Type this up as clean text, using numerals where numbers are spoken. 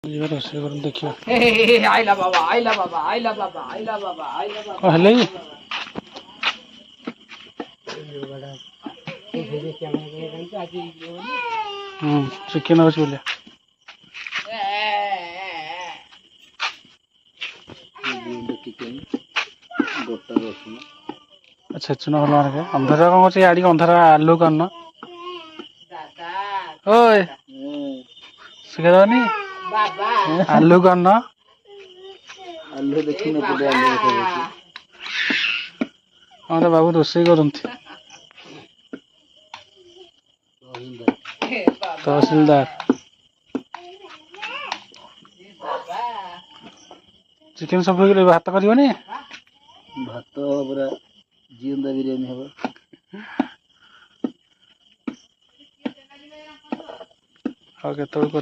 ରୋଷେଇ କର ଦେଖିବା। ଆଇଲା ବାବା ଆଇଲା ବାବା ଆଇଲା ବାବା ଆଇଲା ବାବା ଆଇଲା ବାବା। କଣ ହେଲା କି? ଚିକେନ ଅଛି ବୋଲି। ଛେଚୁନ ଭଲ ମାର୍କେ ଅନ୍ଧାର କଣ କରୁଛି ଆଡ଼ିକି ଅନ୍ଧାର ଆଲୁ କରିନ ଓଏ ଶିଖେଇଦବନି ଆଲୁ କରିନ ଆଲୁ ଦେଖିନି ଏପଟେ ଆଲୁ ଦେଖାଯାଉଛି। ହଁ ତ ବାବୁ ରୋଷେଇ କରନ୍ତି। ତହସିଲଦାର ଚିକେନ ସବୁ ହେଇଗଲେ ଭାତ କରିବନି? ଭାତ ପୁରା ଜିଅନ୍ତା ବିରିୟାନୀ ହବ। ଆଉ କେତେବେଳକୁ